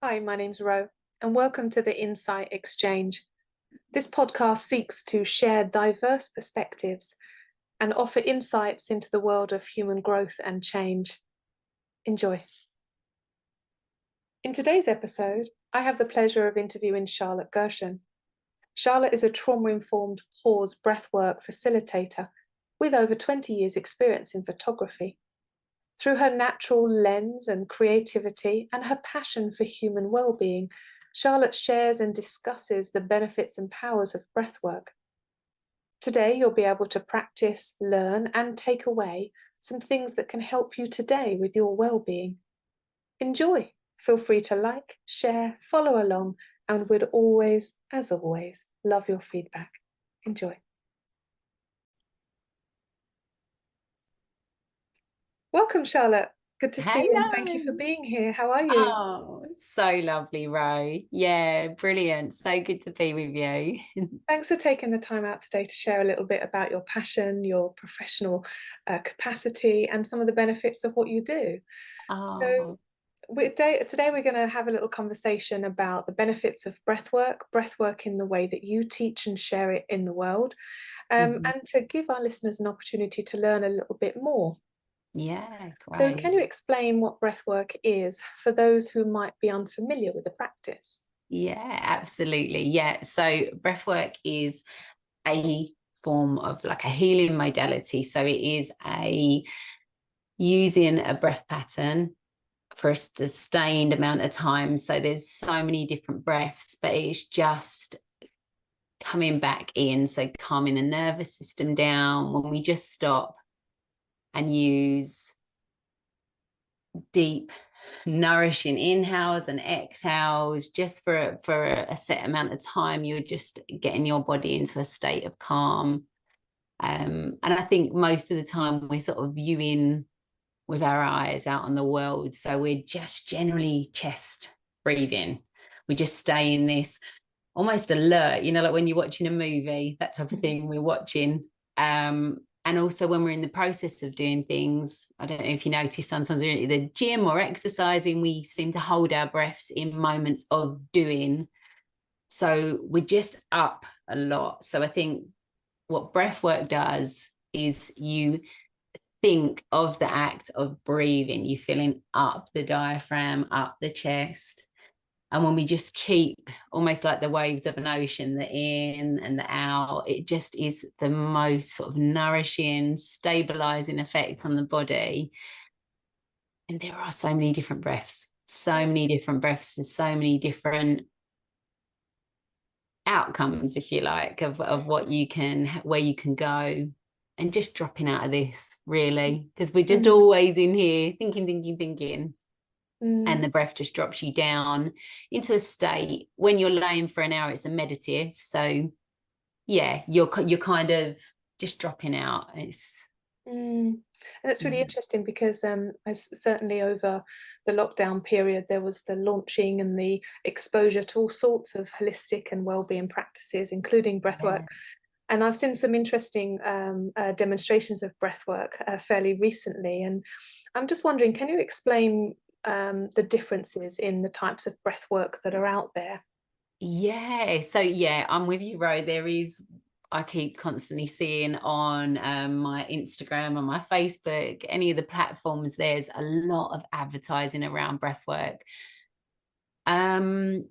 Hi, my name's Ro, and welcome to the Insight Exchange. This podcast seeks to share diverse perspectives and offer insights into the world of human growth and change. Enjoy. In today's episode, I have the pleasure of interviewing Charlotte Gerchen. Charlotte is a trauma-informed pause breathwork facilitator with over 20 years' experience in photography. Through her natural lens and creativity and her passion for human well-being, Charlotte shares and discusses the benefits and powers of breathwork. Today, you'll be able to practice, learn, and take away some things that can help you today with your well-being. Enjoy. Feel free to like, share, follow along, and we'd always, as always, love your feedback. Enjoy. Welcome, Charlotte. Good to see you, and thank you for Hello. being here. How are you? Oh, so lovely, Ro. Yeah, brilliant. So good to be with you. Thanks for taking the time out today to share a little bit about your passion, your professional capacity, and some of the benefits of what you do. So Oh, today we're going to have a little conversation about the benefits of breathwork in the way that you teach and share it in the world, mhm. and to give our listeners an opportunity to learn a little bit more. Yeah, So great. can you explain what breathwork is for those who might be unfamiliar with the practice? Yeah, absolutely. Yeah. So breathwork is a form of like a healing modality. So it is a using a breath pattern for a sustained amount of time. So there's so many different breaths, but it's just coming back in. So calming the nervous system down when we just stop and use deep, nourishing inhales and exhales just for a set amount of time. You're just getting your body into a state of calm. And I think most of the time we're sort of viewing with our eyes out on the world. So we're just generally chest breathing. We just stay in this almost alert, like when you're watching a movie, that type of thing we're watching. And also when we're in the process of doing things, I don't know if you notice, sometimes we're at the gym or exercising, we seem to hold our breaths in moments of doing. So we're just up a lot. So I think what breath work does is you think of the act of breathing, you filling up the diaphragm, up the chest. And when we just keep almost like the waves of an ocean, the in and the out, it just is the most sort of nourishing, stabilizing effect on the body. And there are so many different breaths, so many different breaths, and so many different outcomes, if you like, of what you can, where you can go. And just dropping out of this, really, because we're just Mm, always in here thinking. And mm. the breath just drops you down into a state. When you're laying for an hour, it's a meditative. So yeah, you're kind of just dropping out. It's Mm. And it's really interesting because certainly over the lockdown period, there was the launching and the exposure to all sorts of holistic and well-being practices, including breathwork. yeah. And I've seen some interesting demonstrations of breathwork fairly recently. And I'm just wondering, can you explain the differences in the types of breathwork that are out there? Yeah. So yeah, I'm with you, Ro. I keep constantly seeing on my Instagram and my Facebook, any of the platforms, there's a lot of advertising around breathwork. Um,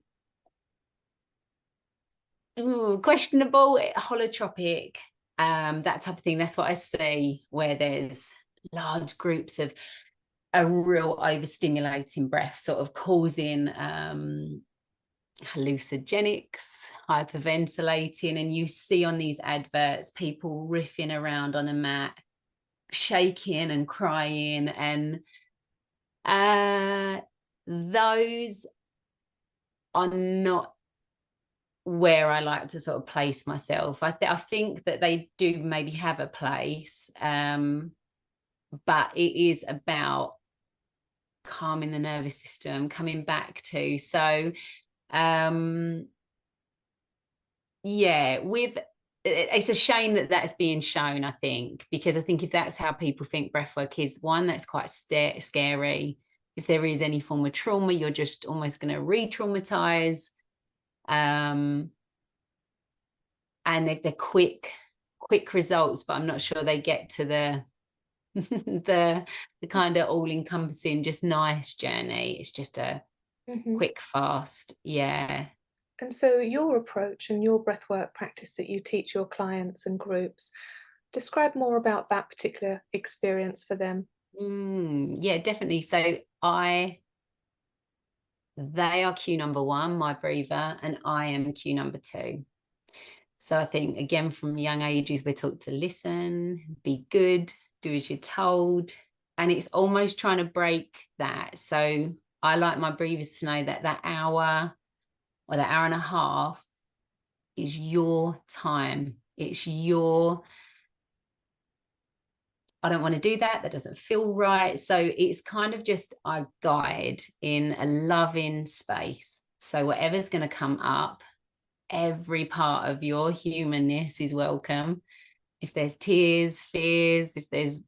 Questionable, holotropic, that type of thing. That's what I see, where there's large groups of a real overstimulating breath, sort of causing hallucinogenics, hyperventilating, and you see on these adverts people riffing around on a mat, shaking and crying, and uh, those are not where I like to sort of place myself. I think that they do maybe have a place, but it is about calming the nervous system, coming back to. So, um, yeah, with it's a shame that that's being shown, I think, because I think if that's how people think breathwork is, one, that's quite scary. if there is any form of trauma, you're just almost going to re-traumatize. And they're quick results, but I'm not sure they get to the the kind of all-encompassing, just nice journey. It's just a quick, fast. Yeah. And so your approach and your breathwork practice that you teach your clients and groups, describe more about that particular experience for them. Yeah, definitely. So they are cue number one, my breather, and I am cue number two. So I think, again, from young ages, we're taught to listen, be good, do as you're told. And it's almost trying to break that. So I like my breathers to know that that hour or that hour and a half is your time. It's your, I don't want to do that. That doesn't feel right. So it's kind of just a guide in a loving space. So whatever's going to come up, every part of your humanness is welcome. If there's tears, fears, if there's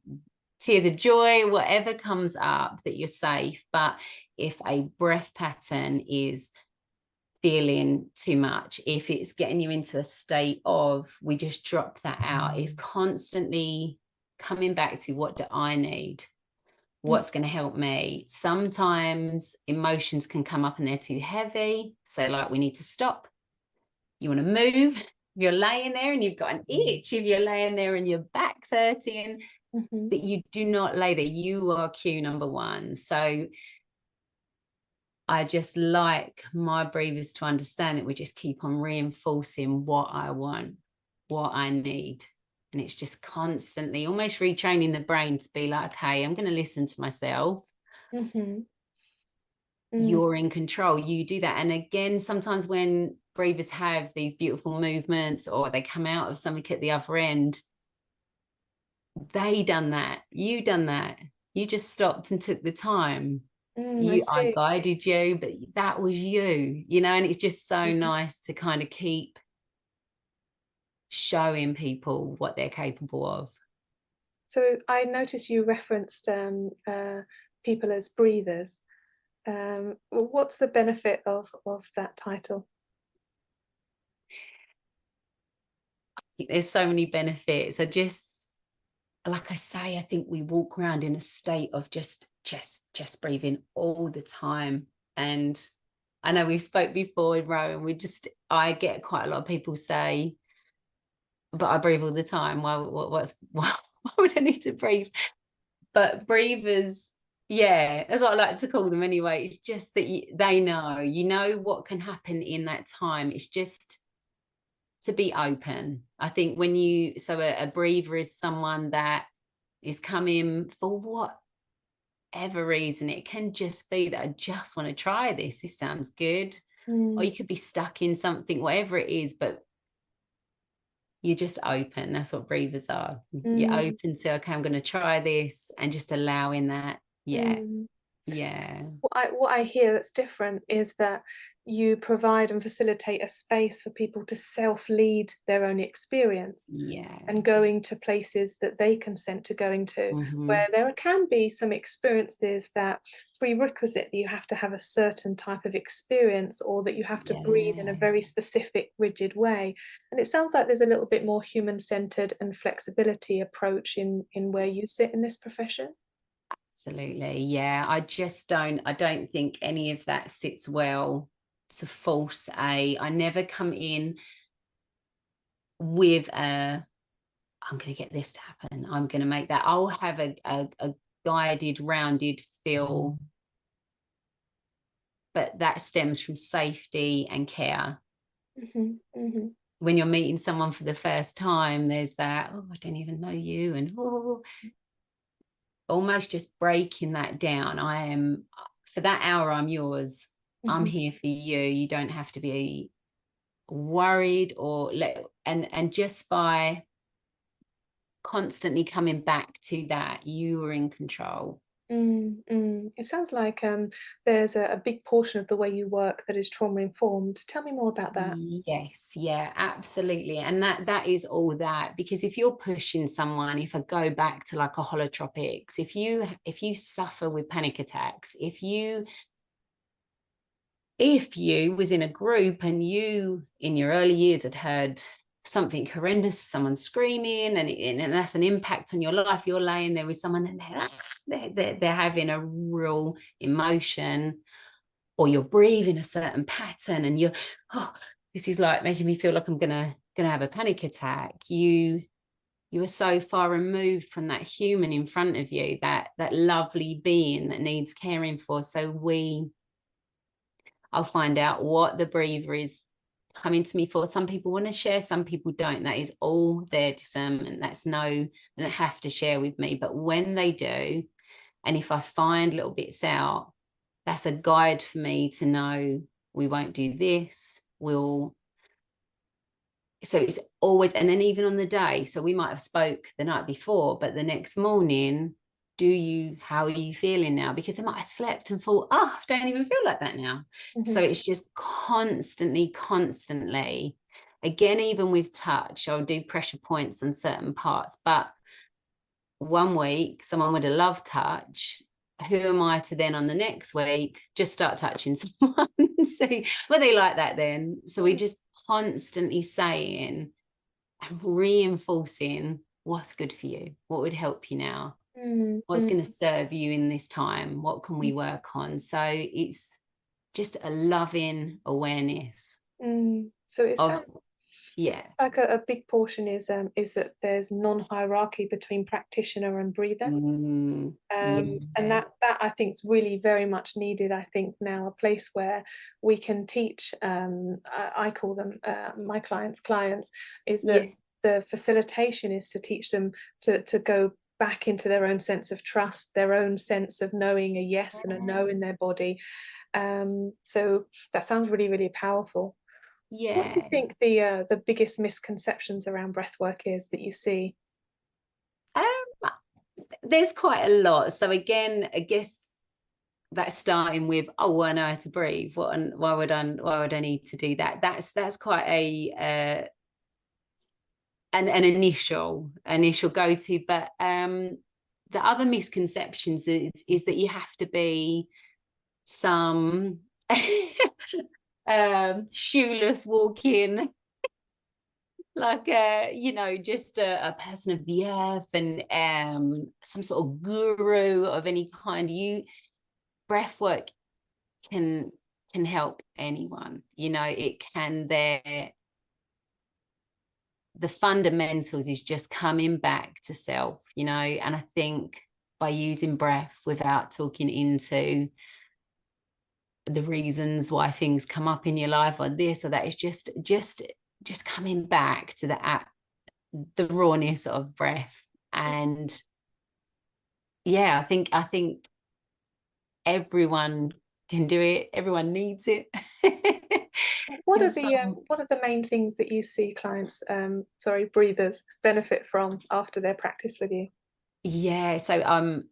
tears of joy, whatever comes up, that you're safe. But if a breath pattern is feeling too much, if it's getting you into a state of, we just drop that out, it's constantly coming back to, what do I need? What's going to help me? Sometimes emotions can come up and they're too heavy. So like, we need to stop. You want to move. You're laying there and you've got an itch. If you're laying there and your back's hurting, that you do not lay there. You are cue number one. So I just like my breathers to understand that we just keep on reinforcing what I want, what I need. And it's just constantly almost retraining the brain to be like, okay, I'm going to listen to myself. You're in control. You do that. And again, sometimes when breathers have these beautiful movements or they come out of something at the other end, they done that. You done that. You just stopped and took the time. I guided you, but that was you, you know, and it's just so nice to kind of keep showing people what they're capable of. So I noticed you referenced people as breathers. What's the benefit of that title? I think there's so many benefits. I just, like I say, I think we walk around in a state of just breathing all the time. And I know we spoke before in Rowan, I get quite a lot of people say, but I breathe all the time. Why would I need to breathe? But breathers, yeah, that's what I like to call them anyway. It's just that they know what can happen in that time. It's just to be open. I think when a breather is someone that is coming for whatever reason. It can just be that I just want to try this. This sounds good. Or you could be stuck in something, whatever it is, but you're just open. That's what breathers are. You're open to, okay, I'm going to try this, and just allowing that. Yeah. Yeah. What I hear that's different is that you provide and facilitate a space for people to self-lead their own experience. Yeah. And going to places that they consent to going to, where there can be some experiences that prerequisite that you have to have a certain type of experience, or that you have to breathe in a very specific, rigid way. And it sounds like there's a little bit more human-centered and flexibility approach in where you sit in this profession. Absolutely. Yeah. I don't think any of that sits well to force I never come in with I'm going to get this to happen. I'm going to make that. I'll have a guided, rounded feel. But that stems from safety and care. When you're meeting someone for the first time, there's that, oh, I don't even know you. And almost just breaking that down. For that hour, I'm yours. I'm here for you. You don't have to be worried and just by constantly coming back to that, you are in control. It sounds like there's a big portion of the way you work that is trauma informed. Tell me more about that. Yes, yeah, absolutely. And that is all that, because if you're pushing someone, if I go back to like a holotropics, if you suffer with panic attacks, if you was in a group and you in your early years had heard something horrendous, someone screaming, and that's an impact on your life, you're laying there with someone and they're having a real emotion, or you're breathing a certain pattern and you're, oh, this is like making me feel like I'm gonna have a panic attack. You are so far removed from that human in front of you, that lovely being that needs caring for. So I'll find out what the breather is coming to me for. Some people want to share, some people don't. That is all their discernment. That's no, they don't have to share with me. But when they do, and if I find little bits out, that's a guide for me to know we won't do this. So it's always, and then even on the day, so we might have spoke the night before, but the next morning, how are you feeling now? Because I might have slept and thought, oh, I don't even feel like that now. So it's just constantly, again, even with touch, I'll do pressure points on certain parts, but one week someone would have loved touch. Who am I to then on the next week just start touching someone and see were they like that then? So we just constantly saying and reinforcing what's good for you, what would help you now, what's going to serve you in this time, what can we work on. So it's just a loving awareness. So it of sounds yeah like a big portion is that there's non-hierarchy between practitioner and breather. And yeah that I think is really very much needed. I think now a place where we can teach, I call them my clients, is that yeah the facilitation is to teach them to go back into their own sense of trust, their own sense of knowing a yes and a no in their body. So that sounds really, really powerful. What do you yeah think the biggest misconceptions around breath work is that you see? um there's quite a lot. So again, I guess that's starting with, oh, I know how to breathe. What and why would I need to do that? That's quite a an initial go-to. But the other misconceptions is that you have to be some shoeless walking, like just a person of the earth, and some sort of guru of any kind. Breathwork can help anyone. It can. The fundamentals is just coming back to self, and I think by using breath without talking into the reasons why things come up in your life or this or that, is just coming back to the rawness of breath. And yeah, I think everyone can do it, everyone needs it. What are the main things that you see clients, breathers benefit from after their practice with you? Yeah, so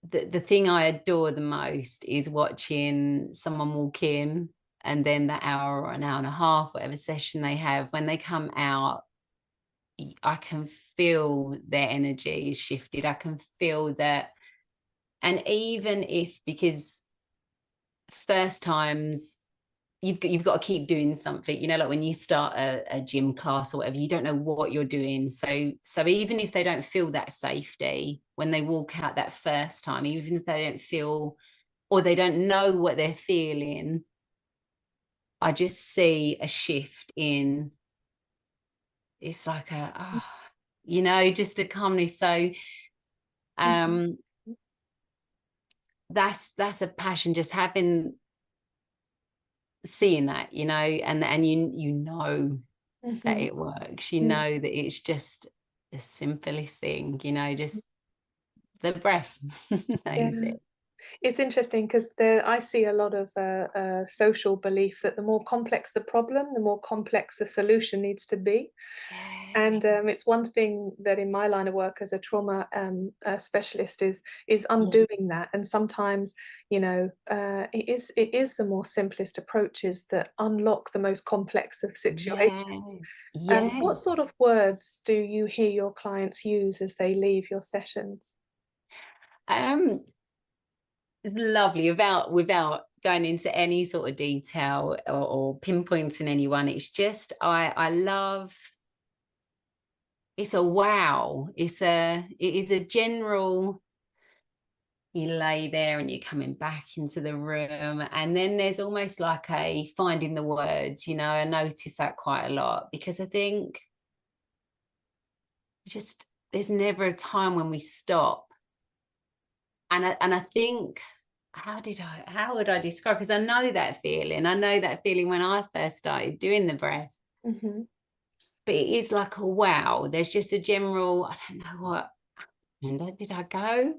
the thing I adore the most is watching someone walk in, and then the hour or an hour and a half, whatever session they have, when they come out, I can feel their energy is shifted. I can feel that. And even if, because first times you've got to keep doing something, like when you start a gym class or whatever, you don't know what you're doing. So even if they don't feel that safety when they walk out that first time, even if they don't feel, or they don't know what they're feeling, I just see a shift in, it's like just a calmness. So Mhm. um that's a passion, just having, seeing that, and you that Mhm. it works. You Mm. know that it's just the simplest thing, just the breath. That is Yeah. it. It's interesting because I see a lot of social belief that the more complex the problem, the more complex the solution needs to be. Yeah. And it's one thing that in my line of work as a trauma specialist is undoing that. And sometimes, it is the more simplest approaches that unlock the most complex of Yeah. situations. Yeah. What sort of words do you hear your clients use as they leave your sessions? It's lovely without going into any sort of detail or pinpointing anyone. It's just I love, it's a wow. It is a general, you lay there and you're coming back into the room, and then there's almost like a finding the words. I notice that quite a lot, because I think just there's never a time when we stop. And I think, how would I describe, because I know that feeling when I first started doing the breath. Mm-hmm. But it is like a wow, there's just a general, I don't know what, and where did I go?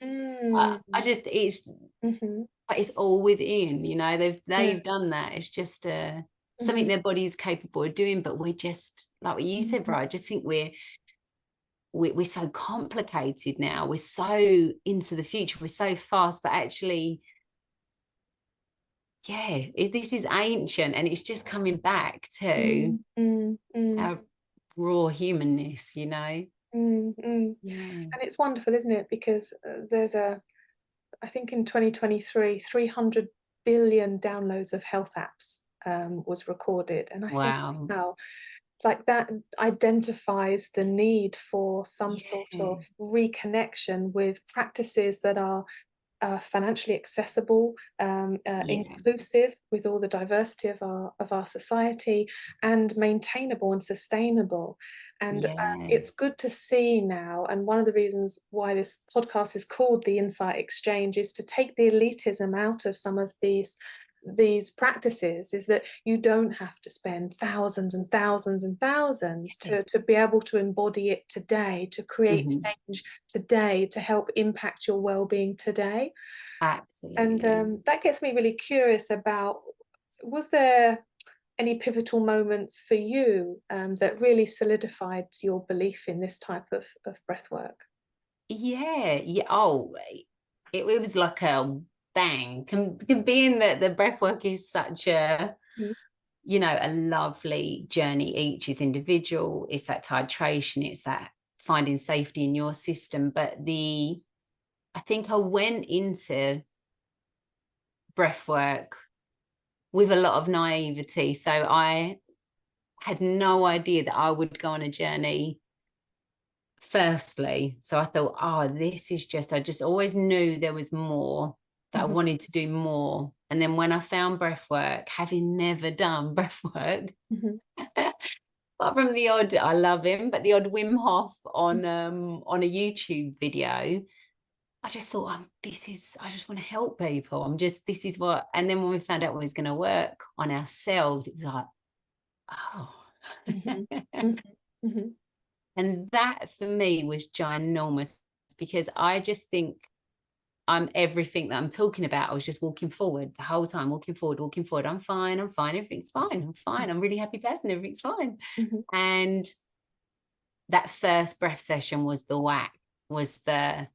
Mm. I just, Mm-hmm. it's all within, Yeah. they've done that. It's just something Mm-hmm. their body's capable of doing. But we're just, like what you said, Mm-hmm. bro, I just think we're so complicated now. We're so into the future. We're so fast, but actually, yeah, this is ancient, and it's just coming back to Mm, mm, mm, our raw humanness. mm, mm. Yeah. And it's wonderful, isn't it? Because I think in 2023, 300 billion downloads of health apps was recorded. And I think, Wow. wow, like that identifies the need for some sort Yeah. of reconnection with practices that are financially accessible, Yeah. inclusive with all the diversity of our society, and maintainable and sustainable. And Yeah. it's good to see now. And one of the reasons why this podcast is called the Insight Exchange is to take the elitism out of some of these practices, is that you don't have to spend thousands and thousands and thousands to be able to embody it today, to create Mhm. change today, to help impact your well-being today. And Absolutely. that gets me really curious about, was there any pivotal moments for you that really solidified your belief in this type of breath work? Yeah. Yeah. Oh, it was like a bang. Being that the breath work is such Mm, a lovely journey. Each is individual. It's that titration. It's that finding safety in your system. But I think I went into breath work with a lot of naivety. So I had no idea that I would go on a journey firstly. So I thought, oh, this is I just always knew there was more, that I mhm, wanted to do more. And then when I found breath work, having never done breath work, mhm, apart from the odd, I love him, but the odd Wim Hof mhm, on a YouTube video, I just thought, I just want to help people. This is what, and then when we found out what was going to work on ourselves, it was like, oh. mhm, mhm, mhm, And that for me was ginormous, because I just think I'm everything that I'm talking about. I was just walking forward the whole time, walking forward, walking forward. I'm fine. I'm fine. Everything's fine. I'm fine. I'm a really happy person. Everything's fine. mhm, And that first breath session was the whack, was I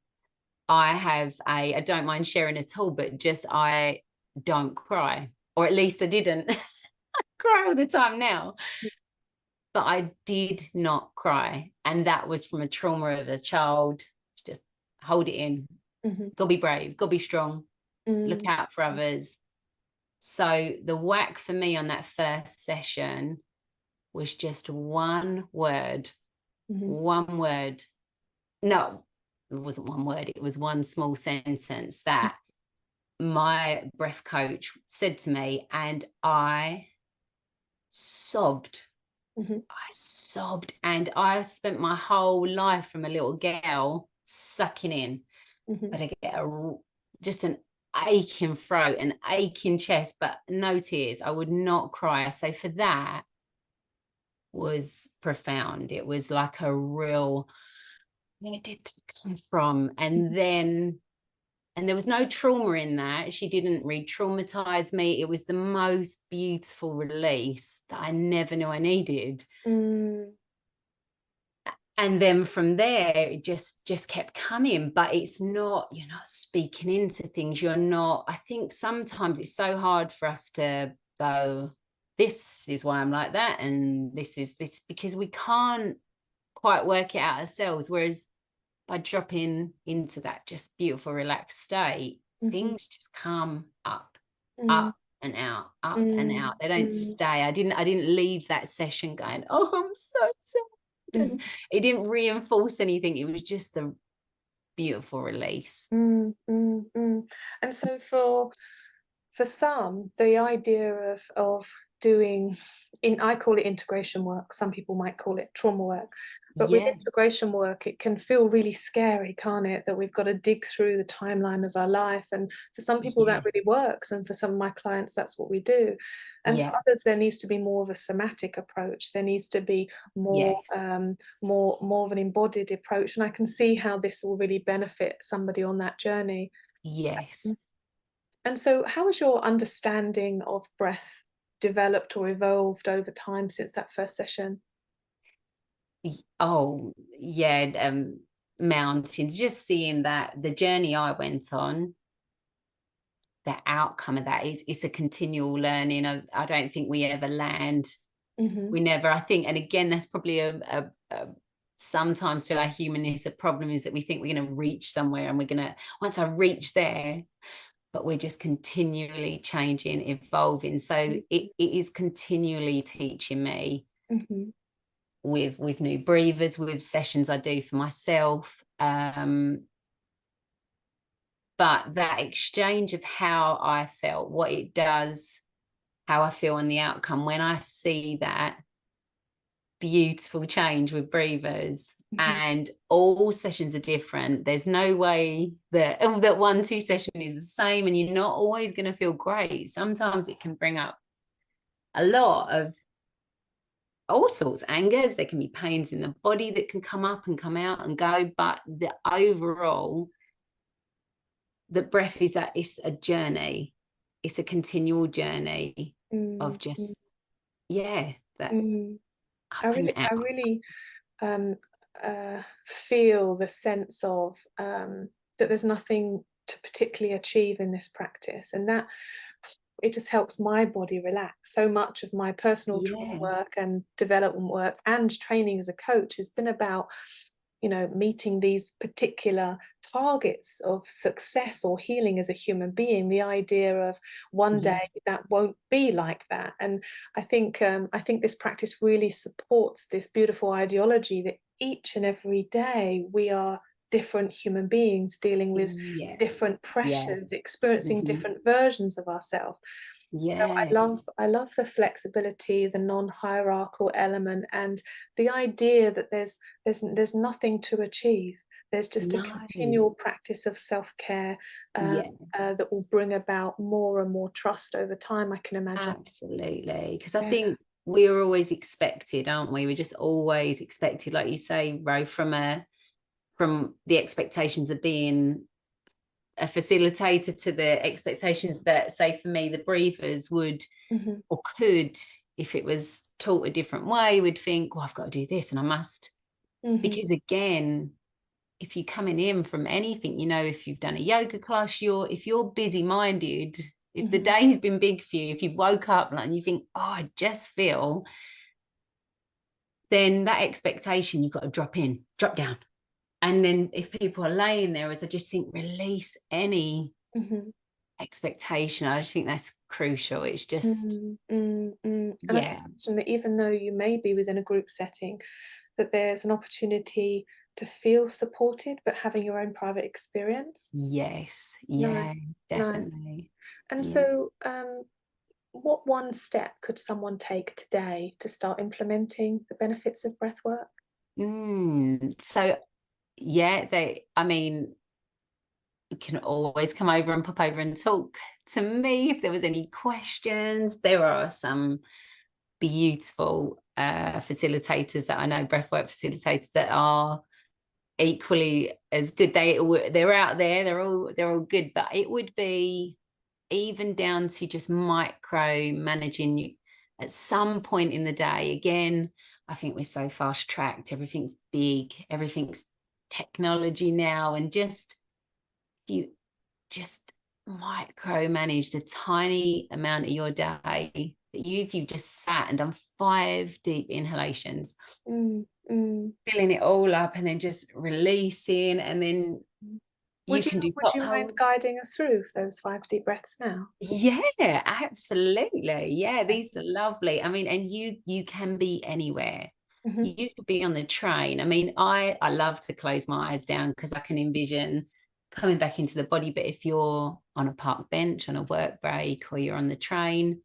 don't mind sharing at all, but just I don't cry, or at least I didn't cry all the time now. But I did not cry. And that was from a trauma of a child. Just hold it in. mhm, Gotta be brave, gotta be strong, look mm, out for others. So the whack for me on that first session was just one word, mhm, one word. No, it wasn't one word, it was one small sentence that my breath coach said to me, and I sobbed. mhm, I sobbed, and I spent my whole life from a little girl sucking in, mhm, but I get just an aching throat, an aching chest, but no tears. I would not cry. So for that was profound. It was like a real, where did that come from? mhm, And then and there was no trauma in that. She didn't re-traumatize me. It was the most beautiful release that I never knew I needed. And then from there, it just kept coming. But it's not, you're not speaking into things. You're not, I think sometimes it's so hard for us to go, this is why I'm like that, and this is this, because we can't quite work it out ourselves. Whereas by dropping into that just beautiful, relaxed state, things just come up, up and out, up and out. They don't stay. I didn't leave that session going, oh, I'm so sad. It didn't reinforce anything. It was just a beautiful release. And so for some, the idea of doing, I call it integration work, some people might call it trauma work, but with integration work, it can feel really scary, can't it? That we've got to dig through the timeline of our life. And for some people that really works. And for some of my clients, that's what we do. And for others, there needs to be more of a somatic approach. There needs to be more of an embodied approach. And I can see how this will really benefit somebody on that journey. Yes. And so how has your understanding of breath developed or evolved over time since that first session? Oh, yeah, mountains, just seeing that the journey I went on, the outcome of that is, it's a continual learning. I don't think we ever land. We never, I think, and again, that's probably a sometimes to our humanness, a problem is that we think we're going to reach somewhere and we're going to, once I reach there, but we're just continually changing, evolving. So it is continually teaching me with new breathers, with sessions I do for myself. But that exchange of how I felt, what it does, how I feel and the outcome, when I see that beautiful change with breathers, and all sessions are different. There's no way that 1-2 session is the same, and you're not always going to feel great. Sometimes it can bring up a lot of all sorts, angers. There can be pains in the body that can come up and come out and go, but the overall, the breath is that it's a journey. It's a continual journey of just that up and out. I really feel the sense of that there's nothing to particularly achieve in this practice, and that it just helps my body relax. So much of my personal trauma work and development work and training as a coach has been about, you know, meeting these particular targets of success or healing as a human being. The idea of one day that won't be like that. And I think this practice really supports this beautiful ideology that each and every day we are different human beings dealing with different pressures, experiencing different versions of ourselves. So I love the flexibility, the non-hierarchical element, and the idea that there's nothing to achieve. There's just a continual practice of self-care that will bring about more and more trust over time, I can imagine. Absolutely, because I think we are always expected, aren't we? We're just always expected, like you say, Ro, from the expectations of being a facilitator to the expectations that, say, for me, the breathers would or could, if it was taught a different way, would think, well, I've got to do this and I must. Because again, if you're coming in from anything, you know, if you've done a yoga class, if you're busy minded, if the day has been big for you, if you woke up and you think, oh, I just feel, then that expectation, you've got to drop down. And then if people are laying there, as I just think, release any expectation. I just think that's crucial. It's just, And I can imagine that even though you may be within a group setting, that there's an opportunity to feel supported, but having your own private experience. Yes, definitely. And so, what one step could someone take today to start implementing the benefits of breath work? So I mean, you can always come over and pop over and talk to me if there was any questions. There are some beautiful facilitators that I know, breathwork facilitators, that are equally as good. They're out there, they're all good, but it would be even down to just micro managing you at some point in the day. Again, I think we're so fast tracked, everything's big, everything's technology now, and just you just micromanaged a tiny amount of your day, that you've just sat and done 5 deep inhalations, filling it all up, and then just releasing, and then you Would can do would top you mind hold. guiding us through those 5 deep breaths now? Yeah, absolutely. Yeah, these are lovely. I mean, and you can be anywhere. Mhm. You could be on the train. I mean, I love to close my eyes down because I can envision coming back into the body. But if you're on a park bench on a work break, or you're on the train,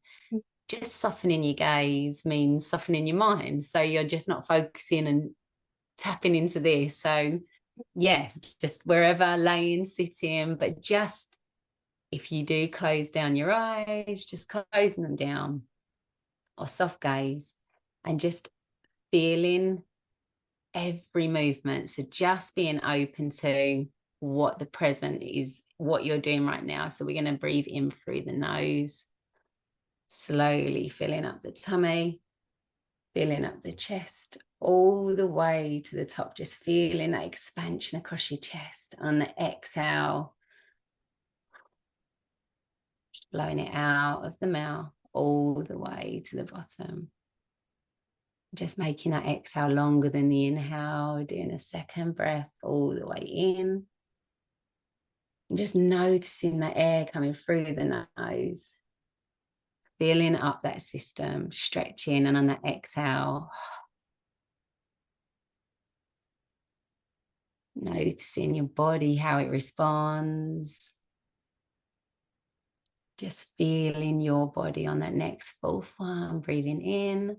just softening your gaze means softening your mind. So you're just not focusing and tapping into this. So yeah, just wherever, laying, sitting, but just if you do close down your eyes, just closing them down, or soft gaze, and just feeling every movement. So just being open to what the present is, what you're doing right now. So we're going to breathe in through the nose, slowly filling up the tummy, filling up the chest, all the way to the top, just feeling that expansion across your chest. On the exhale, blowing it out of the mouth all the way to the bottom. Just making that exhale longer than the inhale, doing a second breath all the way in. And just noticing the air coming through the nose, filling up that system, stretching, and on that exhale, noticing your body, how it responds. Just feeling your body on that next full one, breathing in.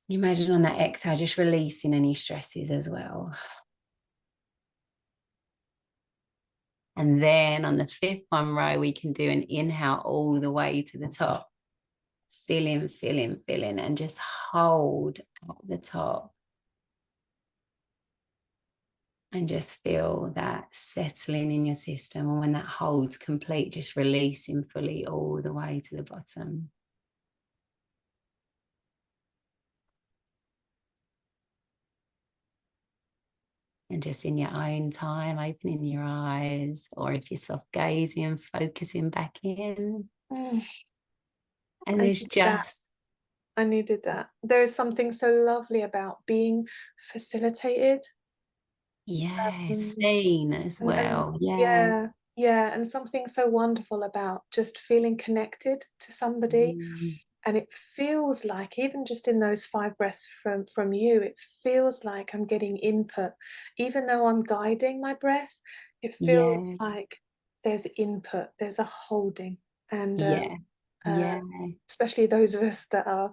Imagine on that exhale, just releasing any stresses as well. And then on the 5th one row, we can do an inhale all the way to the top. Filling, filling, filling, and just hold at the top. And just feel that settling in your system. And when that hold's complete, just releasing fully all the way to the bottom. And just in your own time, opening your eyes, or if you're soft gazing, focusing back in. Mm, And I there's needed that. just, I needed that. There is something so lovely about being facilitated. yeah, Um, seen as and well. Yeah. yeah, yeah, and something so wonderful about just feeling connected to somebody. Mm, And it feels like, even just in those 5 breaths from you, it feels like I'm getting input. Even though I'm guiding my breath, it feels yeah. like there's input, there's a holding. And Yeah. uh, Yeah. especially those of us that are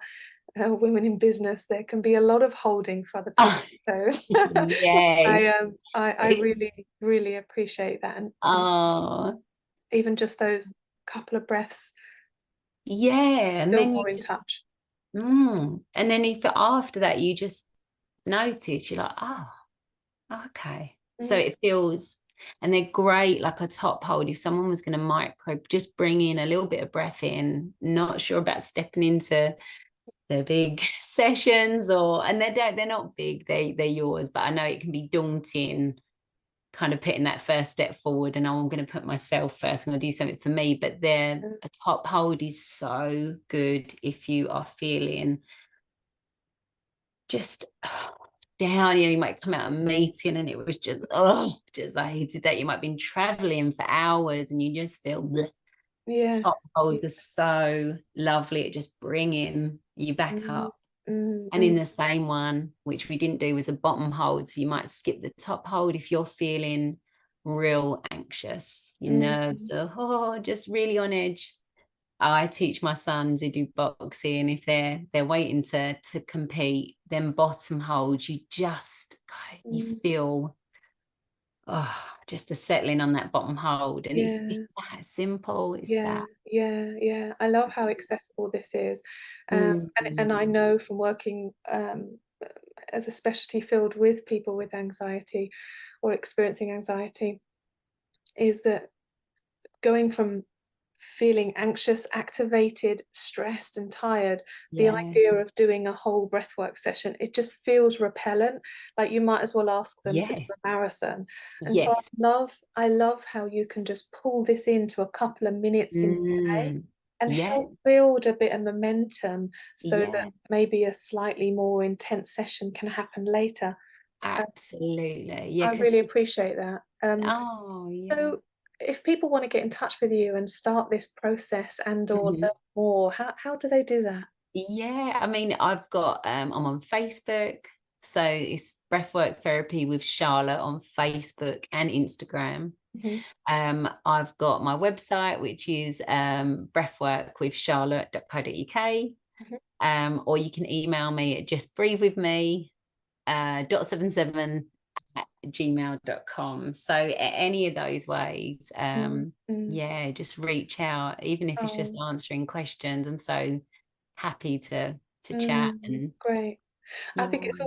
women in business, there can be a lot of holding for other people. Oh, So yes. I It's, really, really appreciate that. And oh, even just those couple of breaths yeah. And feel then you more in just, touch. and then if after that you just notice, you're like, oh, okay. So Mm, it feels, and they're great, like a top hold. If someone was going to micro, just bring in a little bit of breath in, not sure about stepping into their big sessions, and they're not big, they're yours, but I know it can be daunting, kind of putting that first step forward, and I'm going to put myself first, I'm going to do something for me. But a top hold is so good if you are feeling just down. You might come out of a meeting and it was just I hated that. You might have been traveling for hours and you just feel bleh. Top yes. hold is so lovely at just bringing you back Mm, up. mm, And in mm, the same one, which we didn't do, was a bottom hold. So you might skip the top hold if you're feeling real anxious. Your mm, nerves are just really on edge. I teach my sons who do boxing, if they're waiting to compete, then bottom hold, you mm. feel just a settling on that bottom hold. And it's Yeah, that simple. It's yeah, that. yeah, yeah. I love how accessible this is. Mm, And I know from working as a specialty field with people with anxiety or experiencing anxiety, is that going from feeling anxious, activated, stressed and tired, the Yeah. idea of doing a whole breathwork session, it just feels repellent, like you might as well ask them to do Yeah. a marathon. And so Yes. I love how you can just pull this into a couple of minutes in the day Mm. and Yeah. help build a bit of momentum so that Yeah. maybe a slightly more intense session can happen later. Uh, Absolutely. Yeah. I really Because, appreciate that. oh, yeah. So if people want to get in touch with you and start this process and or Mhm. learn more, how do they do that? Yeah, I mean, I've got I'm on Facebook, so it's Breathwork Therapy with Charlotte on Facebook and Instagram. Mhm, I've got my website, which is breathworkwithcharlotte.co.uk. mhm, Or you can email me at justbreathewithme .77 at gmail.com. So any of those ways, mm, mm. yeah, just reach out, even if it's just Oh, answering questions. I'm so happy to chat and great. I think yeah. it's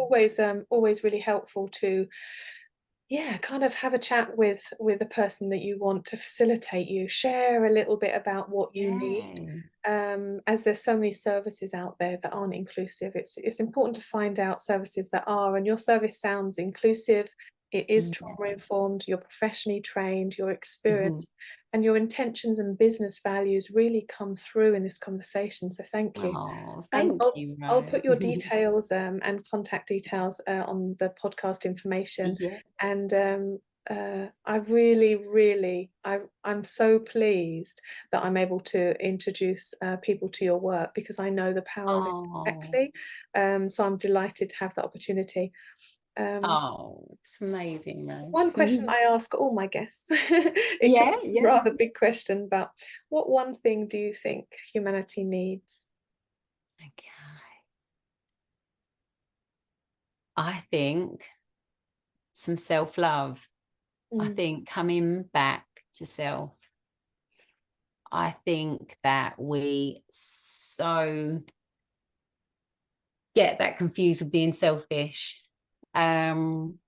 always really helpful to, yeah, kind of have a chat with the person that you want to facilitate you. Share a little bit about what you need. Yeah. As there's so many services out there that aren't inclusive, it's important to find out services that are, and your service sounds inclusive. It is Yeah. trauma informed, you're professionally trained, your Mhm. experience and your intentions and business values really come through in this conversation. So thank you. Oh, Um, thank I'll you, I'll Ro. put your details and contact details on the podcast information. Yeah. And I I'm so pleased that I'm able to introduce people to your work because I know the power of it Oh, directly. So I'm delighted to have the opportunity. Um, oh, it's amazing, Ro. One question I ask all my guests, it can Yeah, be a yeah. rather big question, but what one thing do you think humanity needs? Okay. I think some self-love. I Mm, think coming back to self. I think that we so get that confused with being selfish. Um,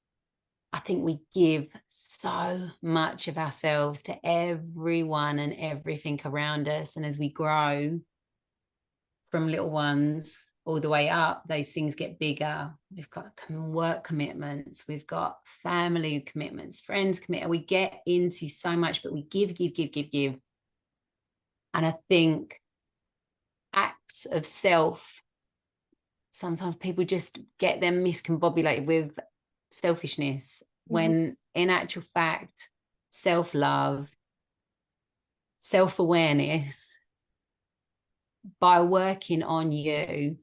I think we give so much of ourselves to everyone and everything around us. And as we grow from little ones all the way up, those things get bigger. We've got work commitments, we've got family commitments, friends commitment. We get into so much, but we give, give, give, give, give. And I think acts of self, sometimes people just get them miscombobulated with selfishness, mhm, when in actual fact, self-love, self-awareness, by working on you,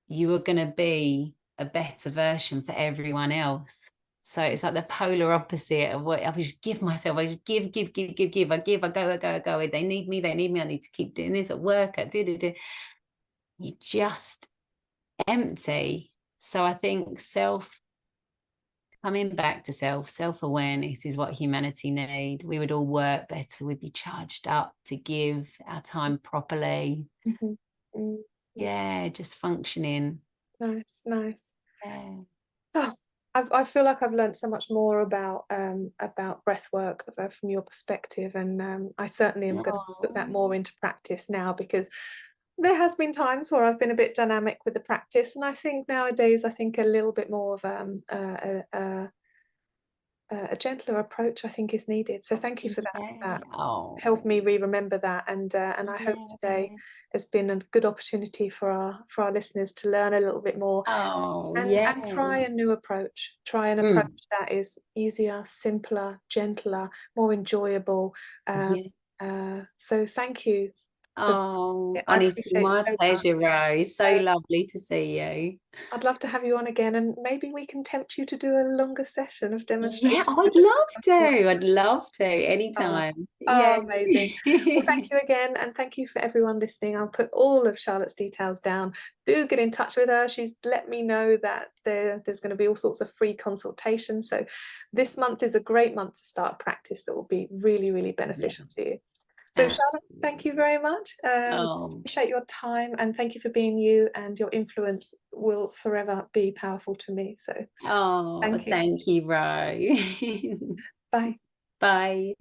you are going to be a better version for everyone else. So it's like the polar opposite of what I just give myself. I just give, give, give, give, give. I give, I go, I go, I go. They need me, they need me. I need to keep doing this at work. I did it. You just empty. So I think coming back to self-awareness is what humanity need. We would all work better. We'd be charged up to give our time properly. mhm, mm, mm. Yeah, just functioning. Nice, nice. Yeah. Oh, I feel like I've learned so much more about breath work from your perspective, and I certainly am going to put that Oh, more into practice now because there has been times where I've been a bit dynamic with the practice, and I think nowadays I think a little bit more of a gentler approach I think is needed. So thank you for that. yeah. That helped Oh, me re-remember that, and I hope today yeah. has been a good opportunity for our listeners to learn a little bit more Oh, yeah. and try a new approach. Try an approach Mm, that is easier, simpler, gentler, more enjoyable. Um, yeah. so thank you for Oh, it. I honestly, appreciate it my so much. pleasure, Rose. So Uh, lovely to see you. I'd love to have you on again, and maybe we can tempt you to do a longer session of Yeah, demonstration I'd with us love at some point. to. I'd love to Oh, anytime. oh, Yeah. amazing. Well, thank you again, and thank you for everyone listening. I'll put all of Charlotte's details down. Do get in touch with her. She's let me know that there's going to be all sorts of free consultations. So this month is a great month to start practice that will be really, really Yeah. beneficial to you. So Charlotte, thank you very much. Oh, Appreciate your time, and thank you for being you, and your influence will forever be powerful to me. So thank you, Ro. bye. Bye.